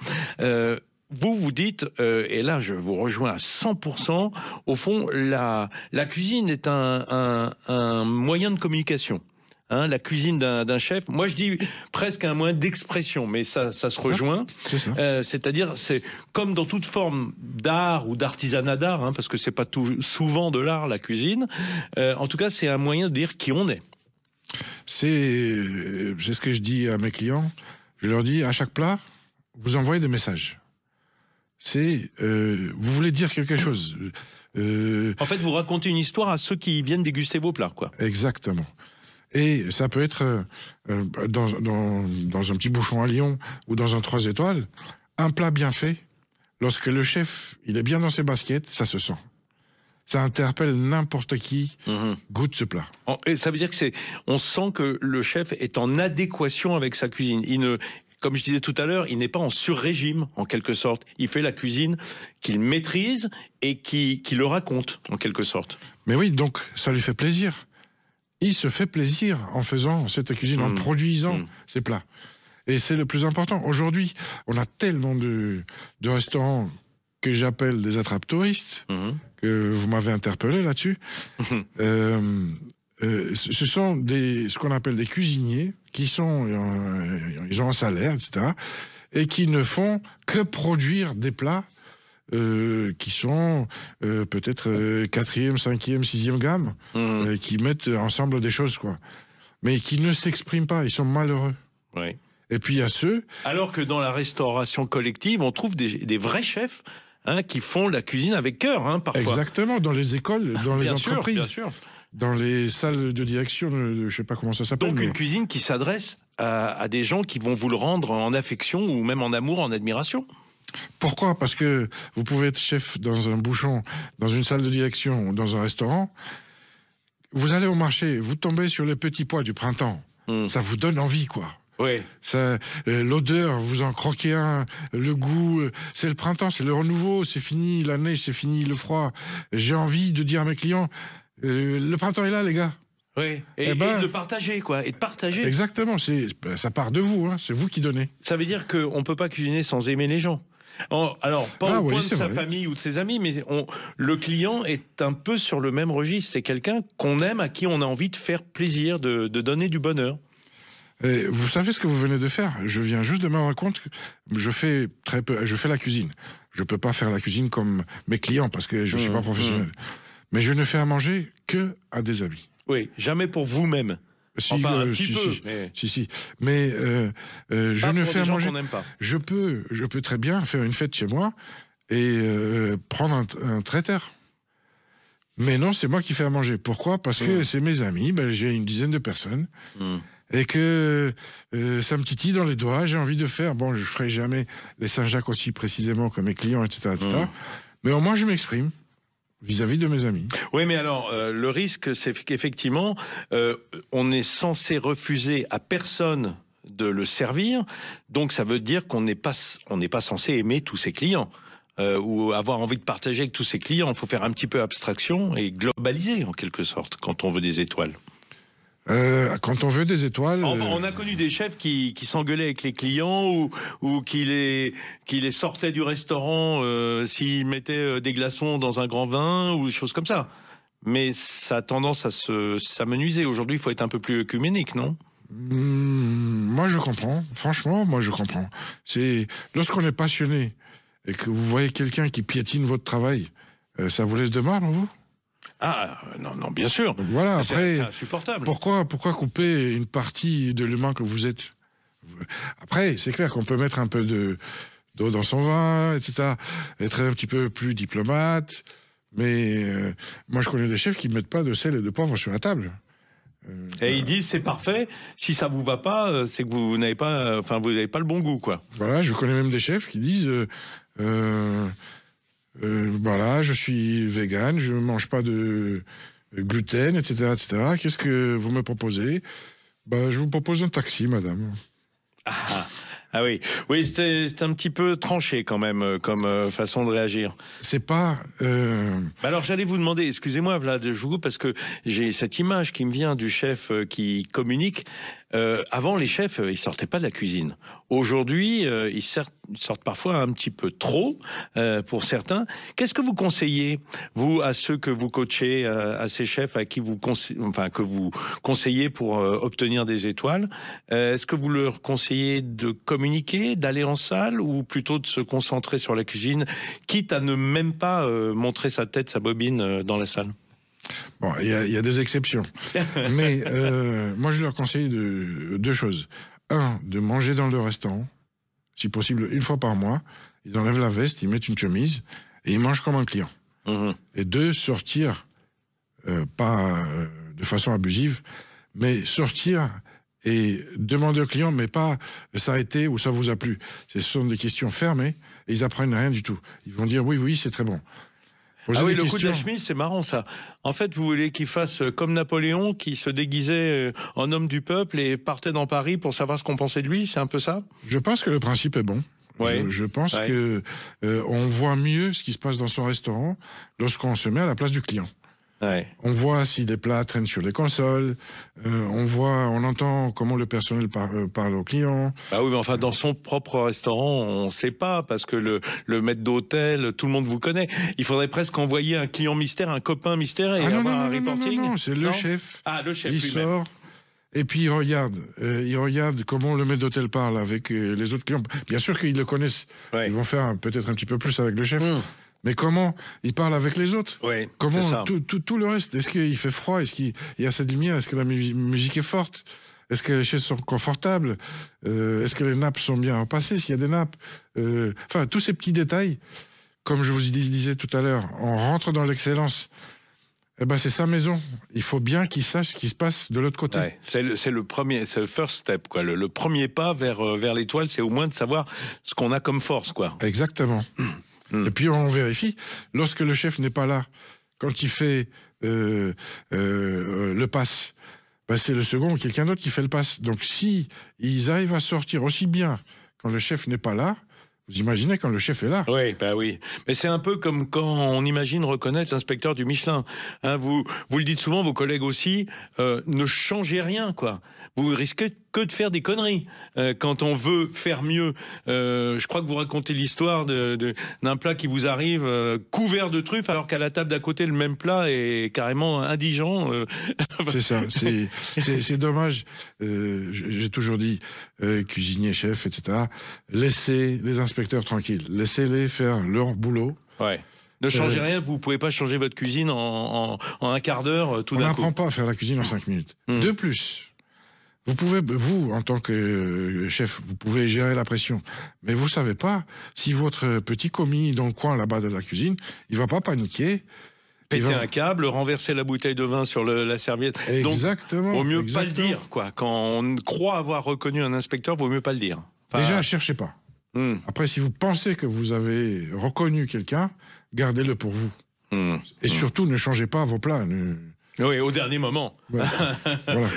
Vous dites, et là je vous rejoins à 100%, au fond, la cuisine est un moyen de communication. Hein, la cuisine d'un chef, moi je dis presque un moyen d'expression, mais ça se rejoint. C'est-à-dire, c'est comme dans toute forme d'art ou d'artisanat d'art, hein, parce que c'est pas souvent de l'art, la cuisine. En tout cas, c'est un moyen de dire qui on est. C'est ce que je dis à mes clients. Je leur dis, à chaque plat, vous envoyez des messages. Vous voulez dire quelque chose. En fait, vous racontez une histoire à ceux qui viennent déguster vos plats, quoi. Exactement. Et ça peut être dans un petit bouchon à Lyon ou dans un 3 étoiles, un plat bien fait, lorsque le chef il est bien dans ses baskets, ça se sent. Ça interpelle n'importe qui, goûte ce plat. Et ça veut dire que on sent que le chef est en adéquation avec sa cuisine. Comme je disais tout à l'heure, il n'est pas en sur-régime, en quelque sorte. Il fait la cuisine qu'il maîtrise et qui le raconte, en quelque sorte. Mais oui, donc ça lui fait plaisir. Il se fait plaisir en faisant cette cuisine, en produisant ces plats. Et c'est le plus important. Aujourd'hui, on a tellement de restaurants que j'appelle des attrape-touristes, que vous m'avez interpellé là-dessus. Ce sont ce qu'on appelle des cuisiniers ils ont un salaire, etc., et qui ne font que produire des plats qui sont peut-être 4e, 5e, 6e gamme, qui mettent ensemble des choses, quoi. Mais qui ne s'expriment pas, ils sont malheureux. Oui. Et puis il y a ceux... Alors que dans la restauration collective, on trouve des vrais chefs, hein, qui font la cuisine avec cœur, hein, parfois. Exactement, dans les écoles, dans les entreprises. Bien sûr. Dans les salles de direction, je ne sais pas comment ça s'appelle. Donc une cuisine qui s'adresse à des gens qui vont vous le rendre en affection ou même en amour, en admiration. Pourquoi? Parce que vous pouvez être chef dans un bouchon, dans une salle de direction ou dans un restaurant. Vous allez au marché, vous tombez sur les petits pois du printemps. Ça vous donne envie, quoi. Oui. L'odeur, vous en croquez un, le goût, c'est le printemps, c'est le renouveau, c'est fini la neige, c'est fini le froid. J'ai envie de dire à mes clients, le printemps est là, les gars. Oui, et de partager, quoi. Et de partager. Exactement, ça part de vous, hein, c'est vous qui donnez. Ça veut dire qu'on ne peut pas cuisiner sans aimer les gens. Alors, pas au point de sa famille ou de ses amis, mais le client est un peu sur le même registre. C'est quelqu'un qu'on aime, à qui on a envie de faire plaisir, de donner du bonheur. Et vous savez ce que vous venez de faire? Je viens juste de me rendre compte que je fais la cuisine. Je peux pas faire la cuisine comme mes clients parce que je suis pas professionnel. Mais je ne fais à manger que à des amis. Oui, jamais pour vous-même. Si, enfin, un petit si, peu. Si. Mais je ne fais à manger. Pas. Je peux très bien faire une fête chez moi et prendre un traiteur. Mais non, c'est moi qui fais à manger. Pourquoi? Parce que c'est mes amis. J'ai une dizaine de personnes. Et que ça me titille dans les doigts. J'ai envie de faire. Bon, je ferai jamais les Saint-Jacques aussi précisément que mes clients, etc. Mais au moins, je m'exprime vis-à-vis de mes amis. Oui, mais alors, le risque, c'est qu'effectivement, on est censé refuser à personne de le servir, donc ça veut dire qu'on n'est pas censé aimer tous ses clients, ou avoir envie de partager avec tous ses clients. Il faut faire un petit peu abstraction et globaliser, en quelque sorte, quand on veut des étoiles. Quand on veut des étoiles... On a connu des chefs qui s'engueulaient avec les clients ou qui les sortaient du restaurant s'ils mettaient des glaçons dans un grand vin ou des choses comme ça. Mais ça a tendance à s'amenuiser. Aujourd'hui, il faut être un peu plus œcuménique, non? Moi, je comprends. Franchement, moi, je comprends. C'est lorsqu'on est passionné et que vous voyez quelqu'un qui piétine votre travail, ça vous laisse de marre, en vous? Ah, non, bien sûr. Donc voilà, après, c'est insupportable. Pourquoi couper une partie de l'humain que vous êtes? Après, c'est clair qu'on peut mettre un peu d'eau dans son vin, etc. Être un petit peu plus diplomate. Mais moi, je connais des chefs qui ne mettent pas de sel et de poivre sur la table. Et ils disent c'est parfait. Si ça vous va pas, c'est que vous n'avez pas, vous n'avez pas le bon goût, quoi. Voilà, je connais même des chefs qui disent. Voilà, je suis vegan, je ne mange pas de gluten, etc. Qu'est-ce que vous me proposez? Je vous propose un taxi, madame. Ah oui, c'est un petit peu tranché quand même comme façon de réagir. C'est pas... Alors j'allais vous demander, excusez-moi Vlad, je vous coupe parce que j'ai cette image qui me vient du chef qui communique. Avant, les chefs, ils sortaient pas de la cuisine. Aujourd'hui, ils sortent parfois un petit peu trop pour certains. Qu'est-ce que vous conseillez, vous, à ceux que vous coachez, à ces chefs à qui que vous conseillez pour obtenir des étoiles? Est-ce que vous leur conseillez de communiquer, d'aller en salle, ou plutôt de se concentrer sur la cuisine, quitte à ne même pas montrer sa tête, sa bobine dans la salle? Bon, il y a des exceptions. Mais moi, je leur conseille deux choses. Un, de manger dans le restaurant, si possible, une fois par mois. Ils enlèvent la veste, ils mettent une chemise et ils mangent comme un client. Et deux, sortir, pas de façon abusive, mais sortir et demander au client, mais pas ça a été ou ça vous a plu. Ce sont des questions fermées et ils apprennent rien du tout. Ils vont dire oui, c'est très bon. Ah oui, le coup de la chemise, c'est marrant ça. En fait, vous voulez qu'il fasse comme Napoléon, qui se déguisait en homme du peuple et partait dans Paris pour savoir ce qu'on pensait de lui, c'est un peu ça? Je pense que le principe est bon. Ouais. Je pense que on voit mieux ce qui se passe dans son restaurant lorsqu'on se met à la place du client. Ouais. On voit si les plats traînent sur les consoles, on entend comment le personnel parle aux clients. Ah oui, mais enfin, dans son propre restaurant, on ne sait pas, parce que le maître d'hôtel, tout le monde vous connaît. Il faudrait presque envoyer un client mystère, un copain mystère et avoir un reporting. Non, c'est le chef. Ah, le chef il sort, et puis il regarde comment le maître d'hôtel parle avec les autres clients. Bien sûr qu'ils le connaissent. Ouais. Ils vont faire peut-être un petit peu plus avec le chef. Mais comment il parle avec les autres? Comment tout le reste? Est-ce qu'il fait froid? Est-ce qu'il y a cette lumière? Est-ce que la musique est forte? Est-ce que les chaises sont confortables? Est-ce que les nappes sont bien repassées? S'il y a des nappes, enfin tous ces petits détails, comme je vous disais tout à l'heure, on rentre dans l'excellence. Eh ben, c'est sa maison. Il faut bien qu'il sache ce qui se passe de l'autre côté. Ouais, c'est le premier, c'est le first step, quoi. Le premier pas vers l'étoile, c'est au moins de savoir ce qu'on a comme force, quoi. Exactement. Et puis on vérifie. Lorsque le chef n'est pas là, quand il fait le pass, ben, c'est le second ou quelqu'un d'autre qui fait le pass. Donc si ils arrivent à sortir aussi bien quand le chef n'est pas là, vous imaginez quand le chef est là. Oui, bah oui. Mais c'est un peu comme quand on imagine reconnaître l'inspecteur du Michelin. Hein, vous le dites souvent, vos collègues aussi, ne changez rien, quoi. Vous risquez que de faire des conneries. Quand on veut faire mieux, je crois que vous racontez l'histoire d'un plat qui vous arrive couvert de truffes, alors qu'à la table d'à côté, le même plat est carrément indigent. C'est ça, c'est dommage. J'ai toujours dit, cuisinier, chef, etc., laissez les inspecteurs tranquilles. Laissez-les faire leur boulot. Ouais. Ne changez rien, vous ne pouvez pas changer votre cuisine en un quart d'heure tout d'un coup. On n'apprend pas à faire la cuisine en 5 minutes. De plus, vous pouvez, vous, en tant que chef, vous pouvez gérer la pression. Mais vous ne savez pas si votre petit commis dans le coin là-bas de la cuisine, il ne va pas paniquer. Péter un câble, renverser la bouteille de vin sur la serviette. Exactement. Donc, vaut mieux pas le dire, quoi. Quand on croit avoir reconnu un inspecteur, vaut mieux pas le dire. Enfin, déjà, cherchez pas. Après, si vous pensez que vous avez reconnu quelqu'un, gardez-le pour vous. Et surtout, ne changez pas vos plats. Oui, au dernier moment. Ouais. Voilà.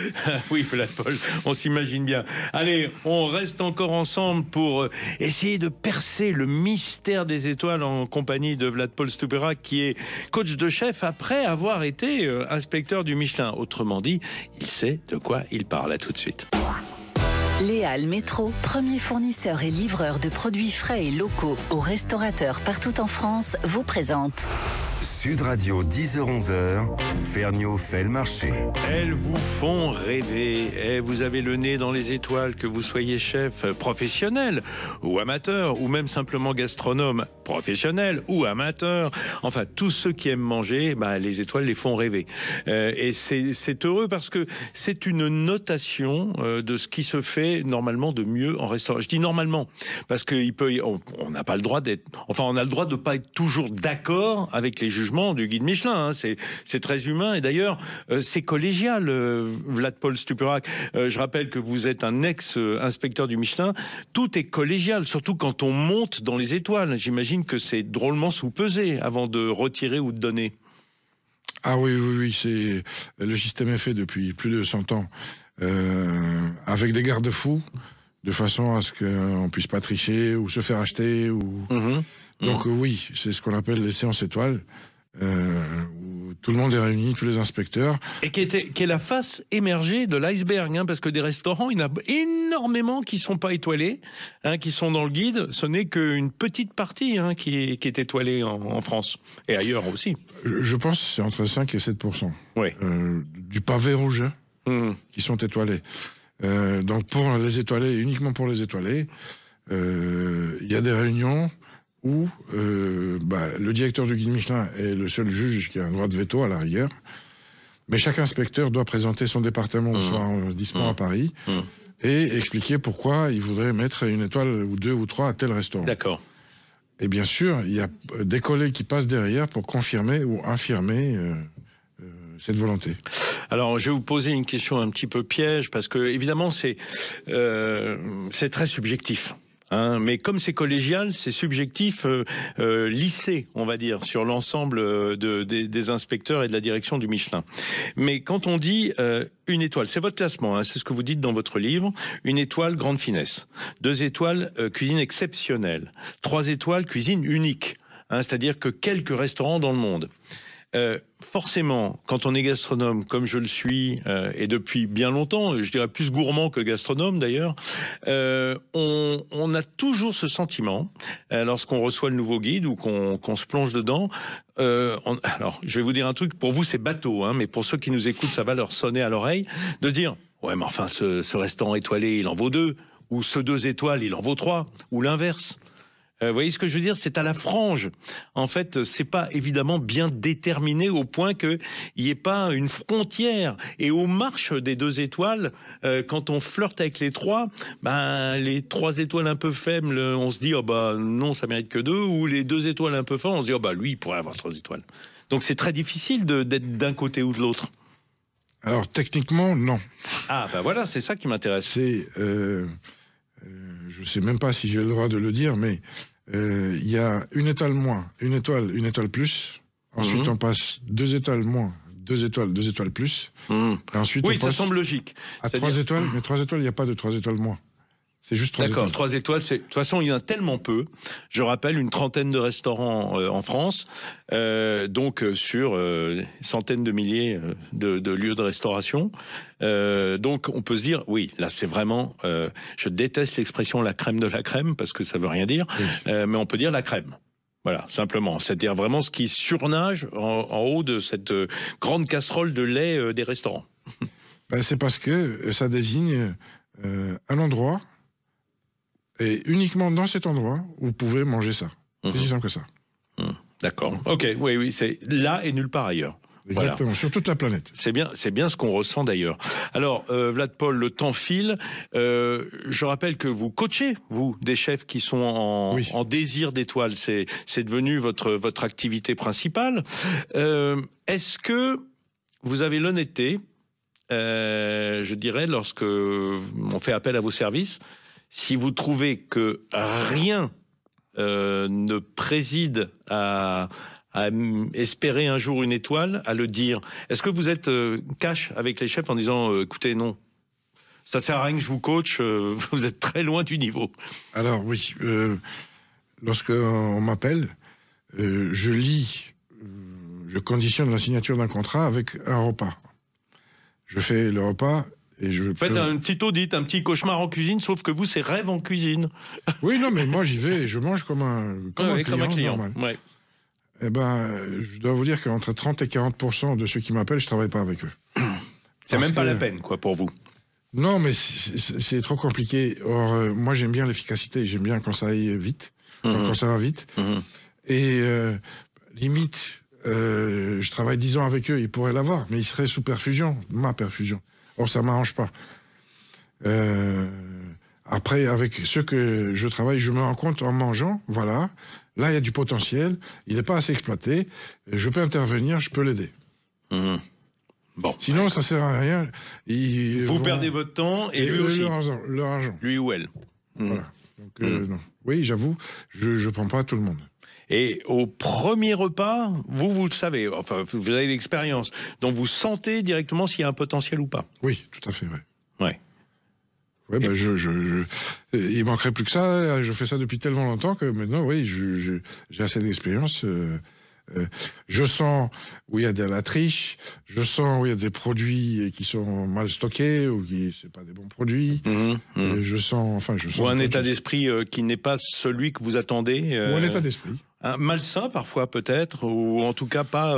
Oui, Vlad Paul, on s'imagine bien. Allez, on reste encore ensemble pour essayer de percer le mystère des étoiles en compagnie de Vlad Paul Stupirak, qui est coach de chef après avoir été inspecteur du Michelin. Autrement dit, il sait de quoi il parle. À tout de suite. Les Halles Métro, premier fournisseur et livreur de produits frais et locaux aux restaurateurs partout en France, vous présente Sud Radio, 10h-11h, Ferniaud fait le marché. Elles vous font rêver. Et vous avez le nez dans les étoiles, que vous soyez chef professionnel ou amateur, ou même simplement gastronome professionnel ou amateur. Enfin, tous ceux qui aiment manger, bah, les étoiles les font rêver. Et c'est heureux parce que c'est une notation de ce qui se fait normalement de mieux en restaurant. Je dis normalement parce qu'on n'a pas le droit d'être... Enfin, on a le droit de ne pas être toujours d'accord avec les jugements du guide Michelin, hein. C'est très humain et d'ailleurs c'est collégial. Vlad Paul Stupirak, je rappelle que vous êtes un ex-inspecteur du Michelin. Tout est collégial, surtout quand on monte dans les étoiles. J'imagine que c'est drôlement sous-pesé avant de retirer ou de donner. Ah oui, le système est fait depuis plus de 100 ans avec des garde-fous de façon à ce qu'on puisse pas tricher ou se faire acheter donc oui, c'est ce qu'on appelle les séances étoiles. Où tout le monde est réuni, tous les inspecteurs. Et qui est la face émergée de l'iceberg, hein, parce que des restaurants, il y en a énormément qui ne sont pas étoilés, hein, qui sont dans le guide. Ce n'est qu'une petite partie qui est étoilée en France, et ailleurs aussi. Je pense que c'est entre 5 et 7% oui. Du pavé rouge qui sont étoilés. Donc pour les étoilés, uniquement pour les étoilés, il y a des réunions où le directeur du guide Michelin est le seul juge qui a un droit de veto à la rigueur. Mais chaque inspecteur doit présenter son département au soir arrondissement à Paris et expliquer pourquoi il voudrait mettre une étoile ou 2 ou 3 à tel restaurant. D'accord. Et bien sûr, il y a des collègues qui passent derrière pour confirmer ou infirmer cette volonté. Alors, je vais vous poser une question un petit peu piège, parce que, évidemment, c'est très subjectif. Hein, mais comme c'est collégial, c'est subjectif, lissé, on va dire, sur l'ensemble des inspecteurs et de la direction du Michelin. Mais quand on dit une étoile, c'est votre classement, hein, c'est ce que vous dites dans votre livre, une étoile, grande finesse. 2 étoiles, cuisine exceptionnelle. 3 étoiles, cuisine unique. Hein, c'est-à-dire que quelques restaurants dans le monde. Forcément, quand on est gastronome, comme je le suis, et depuis bien longtemps, je dirais plus gourmand que gastronome d'ailleurs, on a toujours ce sentiment, lorsqu'on reçoit le nouveau guide ou qu'on se plonge dedans. Alors, je vais vous dire un truc, pour vous c'est bateau, hein, mais pour ceux qui nous écoutent, ça va leur sonner à l'oreille, de dire, ouais mais enfin ce restaurant étoilé, il en vaut 2, ou ce 2 étoiles, il en vaut 3, ou l'inverse. Vous voyez ce que je veux dire? C'est à la frange. En fait, c'est pas évidemment bien déterminé au point qu'il n'y ait pas une frontière. Et aux marches des 2 étoiles, quand on flirte avec les 3, ben, les 3 étoiles un peu faibles, on se dit, oh bah non, ça mérite que 2. Ou les 2 étoiles un peu fortes, on se dit, oh bah lui, il pourrait avoir 3 étoiles. Donc c'est très difficile d'être d'un côté ou de l'autre. Alors, techniquement, non. Ah, ben voilà, c'est ça qui m'intéresse. C'est... je sais même pas si j'ai le droit de le dire, mais il y a 1 étoile moins, 1 étoile plus. Ensuite, on passe 2 étoiles moins, 2 étoiles plus. Et ensuite, oui, on ça passe semble logique. à 3 étoiles, mais 3 étoiles, il n'y a pas de 3 étoiles moins. C'est juste 3 étoiles. D'accord, 3 étoiles. De toute façon, il y en a tellement peu. Je rappelle, une trentaine de restaurants en France, donc sur centaines de milliers de lieux de restauration. Donc, on peut se dire, oui, là, c'est vraiment... je déteste l'expression la crème de la crème, parce que ça veut rien dire, mais on peut dire la crème. Voilà, simplement. C'est-à-dire vraiment ce qui surnage en haut de cette grande casserole de lait des restaurants. Ben, c'est parce que ça désigne un endroit, et uniquement dans cet endroit, vous pouvez manger ça. C'est aussi simple que ça. D'accord. Ok, oui, c'est là et nulle part ailleurs. Exactement, voilà. Sur toute la planète. C'est bien ce qu'on ressent d'ailleurs. Alors, Vlad Paul, le temps file. Je rappelle que vous coachez, vous, des chefs qui sont en désir d'étoiles. C'est devenu votre activité principale. Est-ce que vous avez l'honnêteté, je dirais, lorsque on fait appel à vos services, si vous trouvez que rien ne préside à espérer un jour une étoile, à le dire. Est-ce que vous êtes cash avec les chefs en disant écoutez, non, ça sert à rien que je vous coach, vous êtes très loin du niveau? Alors oui, lorsqu'on m'appelle, je lis, je conditionne la signature d'un contrat avec un repas. Je fais le repas. Faites un petit audit, un petit cauchemar en cuisine, sauf que vous, c'est rêve en cuisine. Oui, non, mais moi, j'y vais et je mange comme un client. Normal. Ouais. Eh ben, je dois vous dire qu'entre 30 et 40% de ceux qui m'appellent, je ne travaille pas avec eux. C'est même pas la peine, quoi, pour vous. Non, mais c'est trop compliqué. Or, moi, j'aime bien l'efficacité. J'aime bien quand ça aille vite, quand ça va vite. Et limite, je travaille 10 ans avec eux, ils pourraient l'avoir, mais ils seraient sous perfusion, ma perfusion. Or, ça ne m'arrange pas. Après, avec ceux que je travaille, je me rends compte en mangeant, voilà, là, il y a du potentiel, il n'est pas assez exploité, je peux intervenir, je peux l'aider. Bon. Sinon, ça ne sert à rien. Vous perdez votre temps et lui aussi. Leur argent. Lui ou elle. Voilà. Donc, non. Oui, j'avoue, je ne prends pas tout le monde. Et au premier repas, vous le savez, enfin, vous avez l'expérience, donc vous sentez directement s'il y a un potentiel ou pas. Oui, tout à fait, oui. Ouais. Ouais, ben il manquerait plus que ça. Je fais ça depuis tellement longtemps que maintenant, oui, j'ai assez d'expérience. Je sens où il y a de la triche, je sens où il y a des produits qui sont mal stockés ou qui c'est pas des bons produits. Je sens ou un état d'esprit qui n'est pas celui que vous attendez. Ou un état d'esprit. Un malsain parfois peut-être, ou en tout cas pas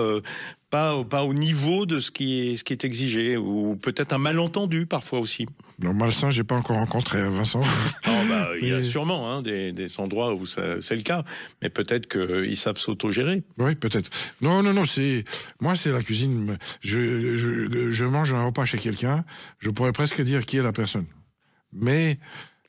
au niveau de ce qui est exigé, ou peut-être un malentendu parfois aussi. Non, malsain, j'ai pas encore rencontré, Vincent. Il y a sûrement des endroits où c'est le cas, mais peut-être qu'ils savent s'autogérer. Oui, peut-être. Non, moi c'est la cuisine. Je mange un repas chez quelqu'un, je pourrais presque dire qui est la personne. Mais...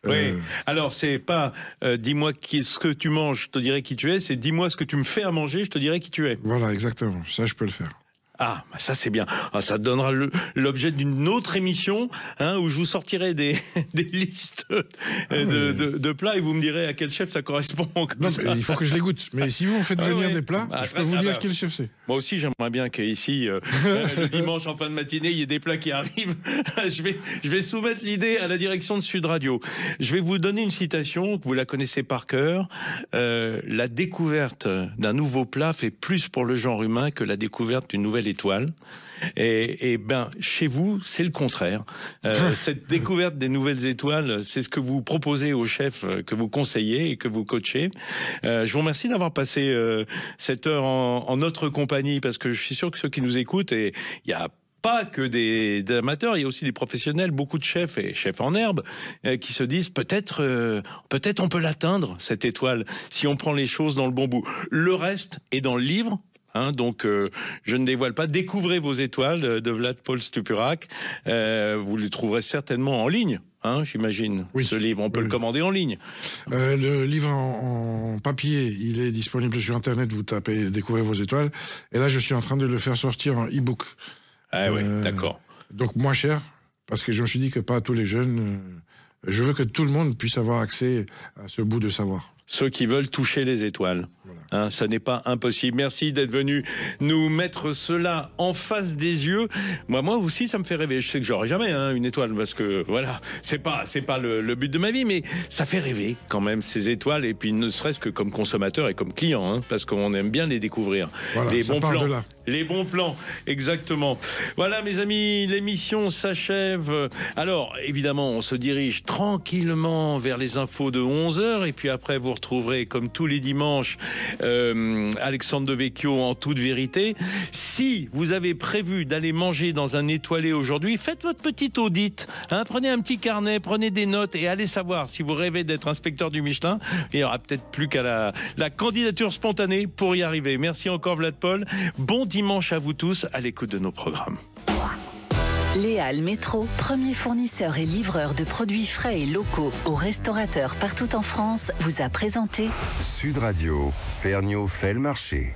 Oui, alors c'est pas dis-moi ce que tu manges, je te dirai qui tu es, c'est dis-moi ce que tu me fais à manger, je te dirai qui tu es. Voilà, exactement, ça je peux le faire. Ah, bah ça c'est bien. Ah, ça donnera l'objet d'une autre émission où je vous sortirai des listes de plats et vous me direz à quel chef ça correspond. Non, mais il faut que je les goûte. Mais si vous me faites venir des plats, je peux vous dire quel chef c'est. Moi aussi, j'aimerais bien qu'ici, le dimanche en fin de matinée, il y ait des plats qui arrivent. Je vais soumettre l'idée à la direction de Sud Radio. Je vais vous donner une citation, que vous la connaissez par cœur. La découverte d'un nouveau plat fait plus pour le genre humain que la découverte d'une nouvelle étoile. Et ben chez vous, c'est le contraire. Cette découverte des nouvelles étoiles, c'est ce que vous proposez aux chefs que vous conseillez et que vous coachez. Je vous remercie d'avoir passé cette heure en notre compagnie, parce que je suis sûr que ceux qui nous écoutent, et il y a pas que des amateurs, il y a aussi des professionnels, beaucoup de chefs et chefs en herbe, qui se disent peut-être on peut l'atteindre, cette étoile, si on prend les choses dans le bon bout. Le reste est dans le livre. Donc, je ne dévoile pas. Découvrez vos étoiles de Vlad-Paul Stupurak. Vous le trouverez certainement en ligne, j'imagine. Oui, ce livre, on peut le commander en ligne. Le livre en papier, il est disponible sur Internet. Vous tapez « Découvrez vos étoiles ». Et là, je suis en train de le faire sortir en e-book. Ah oui, d'accord. Donc, moins cher, parce que je me suis dit que pas tous les jeunes... je veux que tout le monde puisse avoir accès à ce bout de savoir. Ceux qui veulent toucher les étoiles. Voilà. Ça n'est pas impossible. Merci d'être venu nous mettre cela en face des yeux. Moi aussi, ça me fait rêver. Je sais que j'aurai jamais une étoile parce que voilà, c'est pas le but de ma vie, mais ça fait rêver quand même ces étoiles. Et puis ne serait-ce que comme consommateur et comme client, parce qu'on aime bien les découvrir. Voilà, les ça bons part plans. de là. Les bons plans, exactement. Voilà, mes amis, l'émission s'achève. Alors, évidemment, on se dirige tranquillement vers les infos de 11h. Et puis après, vous retrouverez, comme tous les dimanches, Alexandre Devecchio en toute vérité. Si vous avez prévu d'aller manger dans un étoilé aujourd'hui, faites votre petite audite. Prenez un petit carnet, prenez des notes et allez savoir si vous rêvez d'être inspecteur du Michelin. Il n'y aura peut-être plus qu'à la candidature spontanée pour y arriver. Merci encore, Vlad-Paul. Bon dimanche à vous tous à l'écoute de nos programmes. Les Halles Métro, premier fournisseur et livreur de produits frais et locaux aux restaurateurs partout en France, vous a présenté Sud Radio, Ferniaud fait le marché.